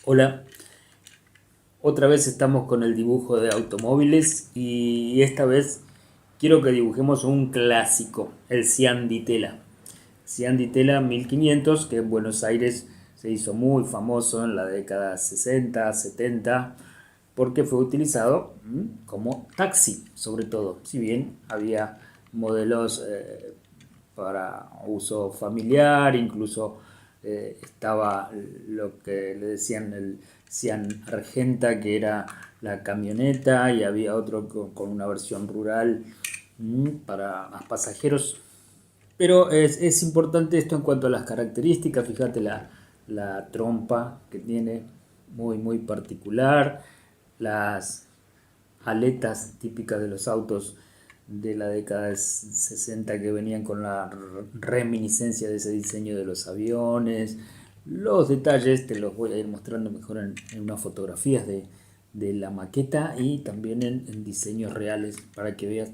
Hola, otra vez estamos con el dibujo de automóviles y esta vez quiero que dibujemos un clásico, el Cian di Tela. Cian di Tela 1500, que en Buenos Aires se hizo muy famoso en la década 60, 70, porque fue utilizado como taxi, sobre todo. Si bien había modelos para uso familiar, incluso estaba lo que le decían el Cian Argenta, que era la camioneta, y había otro con una versión rural para más pasajeros. Pero es importante esto en cuanto a las características. Fíjate la trompa que tiene, muy particular, las aletas típicas de los autos de la década de 60 que venían con la reminiscencia de ese diseño de los aviones. Los detalles te los voy a ir mostrando mejor en unas fotografías de la maqueta y también en diseños reales para que veas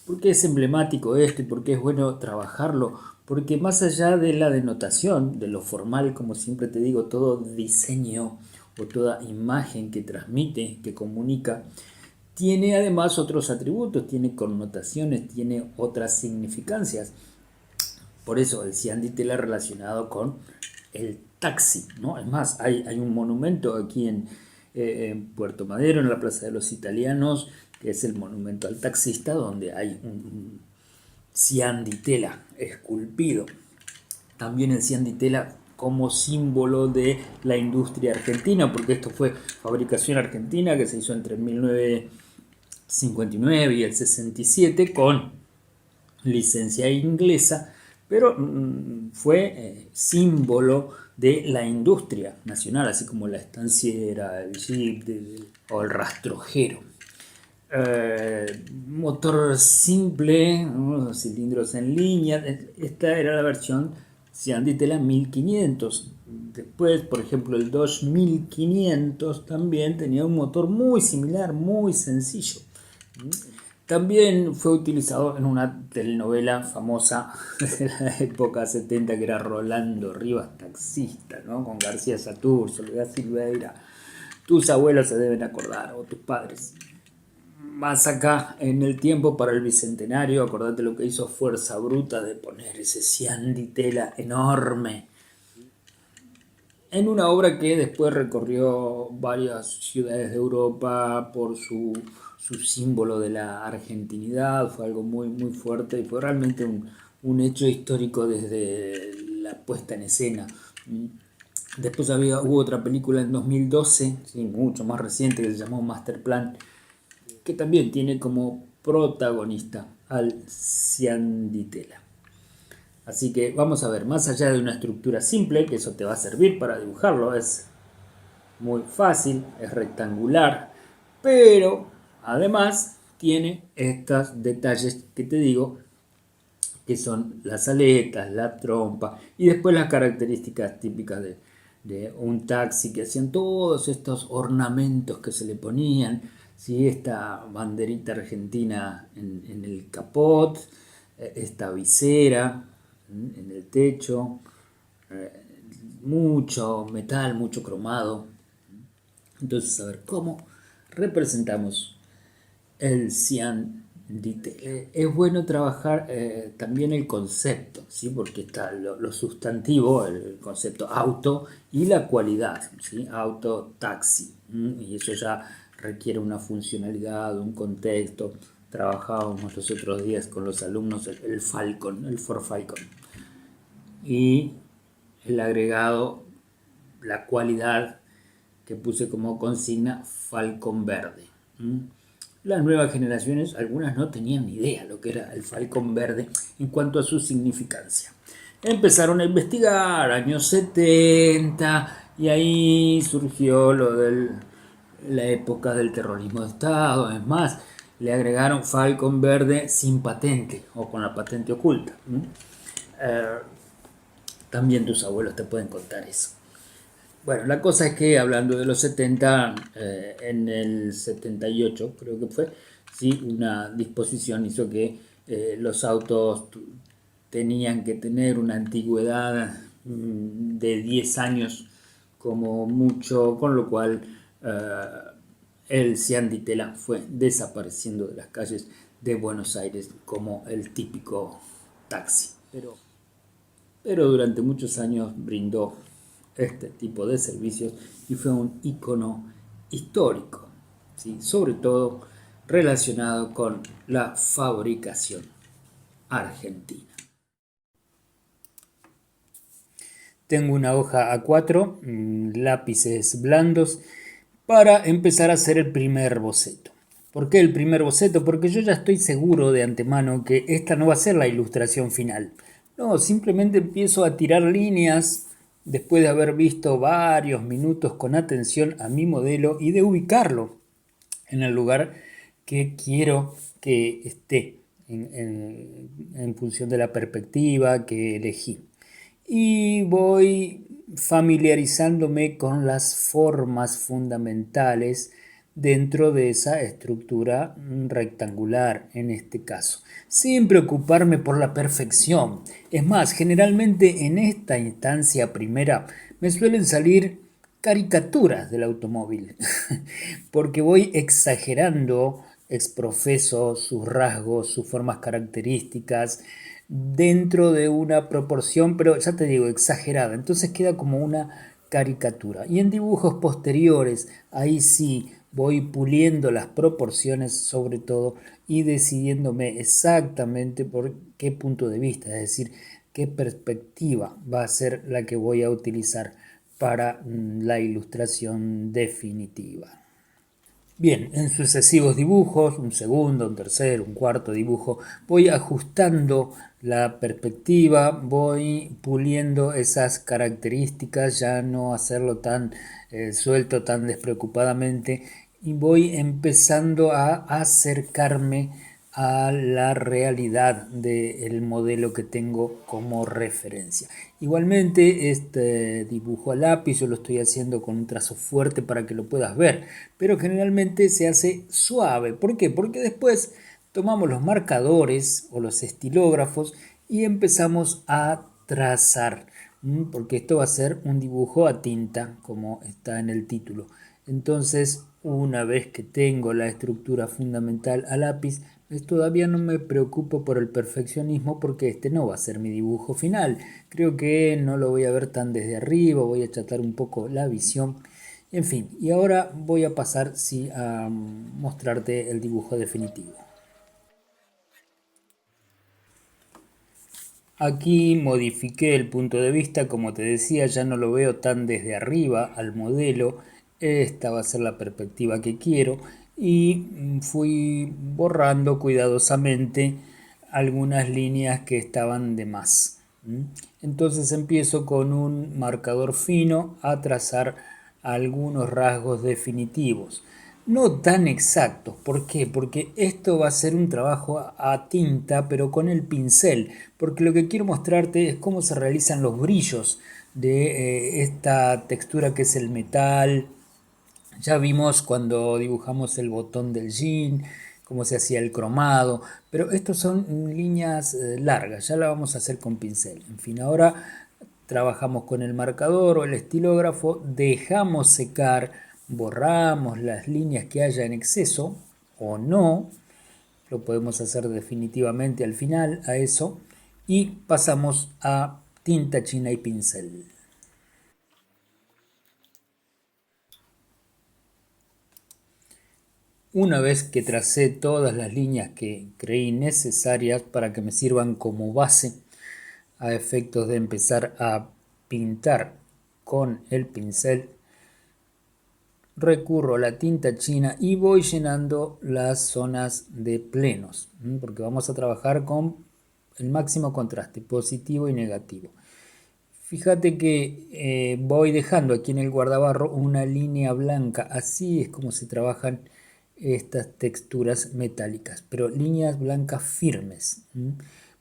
por qué es emblemático esto y por qué es bueno trabajarlo. Porque más allá de la denotación, de lo formal, como siempre te digo, todo diseño o toda imagen que transmite, que comunica, tiene además otros atributos, tiene connotaciones, tiene otras significancias. Por eso el Cianditela relacionado con el taxi, ¿no? Es más, hay un monumento aquí en Puerto Madero, en la Plaza de los Italianos, que es el monumento al taxista, donde hay un Cianditela esculpido. También el Cianditela como símbolo de la industria argentina, porque esto fue fabricación argentina que se hizo entre 1959 y el 67 con licencia inglesa, pero fue símbolo de la industria nacional, así como la estanciera, el jeep o el rastrojero. Motor simple, ¿no? Cilindros en línea. Esta era la versión Cianditela 1500. Después, por ejemplo, el 2500 también tenía un motor muy similar, muy sencillo. También fue utilizado en una telenovela famosa de la época 70 que era Rolando Rivas, taxista, ¿no? Con García Satur, Soledad Silveira. Tus abuelos se deben acordar, o tus padres. Más acá en el tiempo para el bicentenario, acordate lo que hizo Fuerza Bruta de poner ese cianditela enorme en una obra que después recorrió varias ciudades de Europa por su símbolo de la argentinidad. Fue algo muy fuerte y fue realmente un hecho histórico desde la puesta en escena. Después hubo otra película en 2012, sí, mucho más reciente, que se llamó Masterplan, que también tiene como protagonista al Cianditela. Así que vamos a ver, más allá de una estructura simple, que eso te va a servir para dibujarlo, es muy fácil, es rectangular, pero además tiene estos detalles que te digo, que son las aletas, la trompa y después las características típicas de un taxi, que hacían todos estos ornamentos que se le ponían, ¿sí? Esta banderita argentina en el capot, esta visera en el techo, eh, mucho metal, mucho cromado. Entonces, a ver, ¿cómo representamos el cian dite? Es bueno trabajar también el concepto, ¿sí? Porque está lo sustantivo, el concepto auto y la cualidad, ¿sí? Auto, taxi, y eso ya requiere una funcionalidad, un contexto. Trabajábamos los otros días con los alumnos el Falcon, el Ford Falcon, y el agregado, la cualidad que puse como consigna Falcon Verde. Las nuevas generaciones, algunas no tenían ni idea lo que era el Falcon Verde en cuanto a su significancia. Empezaron a investigar, años 70, y ahí surgió lo de la época del terrorismo de Estado. Es más, le agregaron Falcon Verde sin patente o con la patente oculta. Eh, También tus abuelos te pueden contar eso. Bueno, la cosa es que hablando de los 70, en el 78 creo que fue, sí, una disposición hizo que los autos tenían que tener una antigüedad de 10 años como mucho, con lo cual el cian di tela fue desapareciendo de las calles de Buenos Aires como el típico taxi. Pero durante muchos años brindó este tipo de servicios y fue un icono histórico, ¿sí? Sobre todo relacionado con la fabricación argentina. Tengo una hoja A4, lápices blandos, para empezar a hacer el primer boceto. ¿Por qué el primer boceto? Porque yo ya estoy seguro de antemano que esta no va a ser la ilustración final. No, simplemente empiezo a tirar líneas después de haber visto varios minutos con atención a mi modelo y de ubicarlo en el lugar que quiero que esté en función de la perspectiva que elegí. Y voy familiarizándome con las formas fundamentales dentro de esa estructura rectangular en este caso, sin preocuparme por la perfección. Es más, generalmente en esta instancia primera me suelen salir caricaturas del automóvil, porque voy exagerando exprofeso sus rasgos, sus formas características, dentro de una proporción, pero ya te digo, exagerada. Entonces queda como una caricatura. Y en dibujos posteriores, ahí sí voy puliendo las proporciones sobre todo y decidiéndome exactamente por qué punto de vista, es decir, qué perspectiva va a ser la que voy a utilizar para la ilustración definitiva. Bien, en sucesivos dibujos, un segundo, un tercer, un cuarto dibujo, voy ajustando la perspectiva, voy puliendo esas características, ya no hacerlo tan suelto, tan despreocupadamente, y voy empezando a acercarme a la realidad del modelo que tengo como referencia. Igualmente este dibujo a lápiz yo lo estoy haciendo con un trazo fuerte para que lo puedas ver, pero generalmente se hace suave. ¿Por qué? Porque después tomamos los marcadores o los estilógrafos y empezamos a trazar, porque esto va a ser un dibujo a tinta como está en el título. Entonces, una vez que tengo la estructura fundamental a lápiz, todavía no me preocupo por el perfeccionismo porque este no va a ser mi dibujo final. Creo que no lo voy a ver tan desde arriba, voy a achatar un poco la visión. En fin, y ahora voy a pasar sí, a mostrarte el dibujo definitivo. Aquí modifiqué el punto de vista, como te decía, ya no lo veo tan desde arriba al modelo. Esta va a ser la perspectiva que quiero y fui borrando cuidadosamente algunas líneas que estaban de más. Entonces empiezo con un marcador fino a trazar algunos rasgos definitivos. No tan exactos. ¿Por qué? Porque esto va a ser un trabajo a tinta, pero con el pincel. Porque lo que quiero mostrarte es cómo se realizan los brillos de esta textura que es el metal. Ya vimos cuando dibujamos el botón del jean, cómo se hacía el cromado, pero estos son líneas largas, ya la vamos a hacer con pincel. En fin, ahora trabajamos con el marcador o el estilógrafo, dejamos secar, borramos las líneas que haya en exceso o no, lo podemos hacer definitivamente al final a eso, y pasamos a tinta china y pincel. Una vez que tracé todas las líneas que creí necesarias para que me sirvan como base a efectos de empezar a pintar con el pincel, recurro a la tinta china y voy llenando las zonas de plenos, porque vamos a trabajar con el máximo contraste, positivo y negativo. Fíjate que voy dejando aquí en el guardabarro una línea blanca, así es como se trabajan estas texturas metálicas, pero líneas blancas firmes.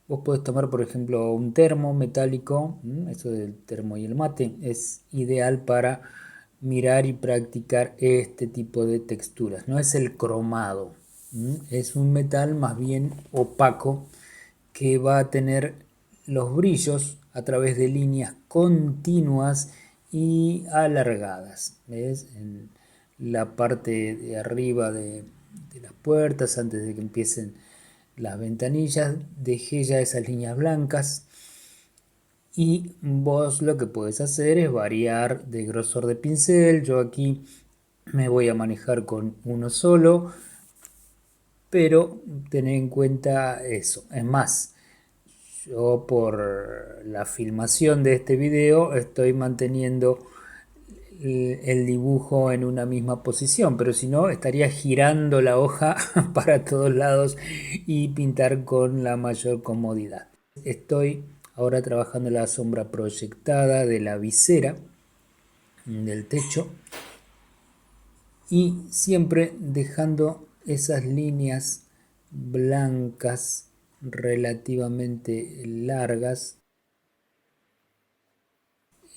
Vos podés tomar, por ejemplo, un termo metálico, eso del termo y el mate, es ideal para mirar y practicar este tipo de texturas. No es el cromado, es un metal más bien opaco que va a tener los brillos a través de líneas continuas y alargadas, ¿ves? En la parte de arriba de las puertas, antes de que empiecen las ventanillas, dejé ya esas líneas blancas. Y vos lo que puedes hacer es variar de grosor de pincel. Yo aquí me voy a manejar con uno solo, pero tened en cuenta eso. Es más, yo por la filmación de este video estoy manteniendo el dibujo en una misma posición, pero si no estaría girando la hoja para todos lados y pintar con la mayor comodidad. Estoy ahora trabajando la sombra proyectada de la visera del techo y siempre dejando esas líneas blancas relativamente largas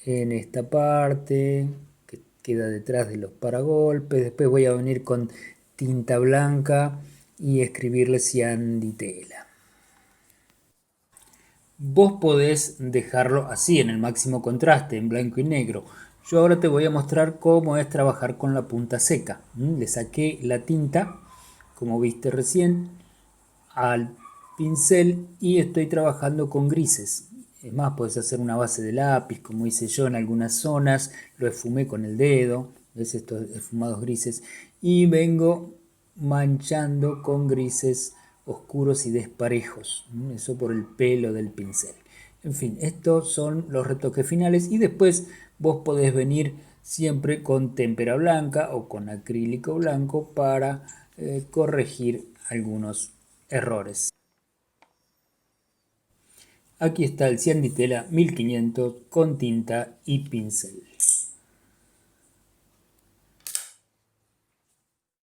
en esta parte que queda detrás de los paragolpes. Después voy a venir con tinta blanca y escribirle cianditela. Vos podés dejarlo así en el máximo contraste, en blanco y negro. Yo ahora te voy a mostrar cómo es trabajar con la punta seca. Le saqué la tinta, como viste recién, al pincel y estoy trabajando con grises. Es más, puedes hacer una base de lápiz, como hice yo en algunas zonas. Lo esfumé con el dedo, ves estos esfumados grises. Y vengo manchando con grises oscuros y desparejos. Eso por el pelo del pincel. En fin, estos son los retoques finales y después vos podés venir siempre con témpera blanca o con acrílico blanco para corregir algunos errores. Aquí está el Cianditela 1500 con tinta y pincel.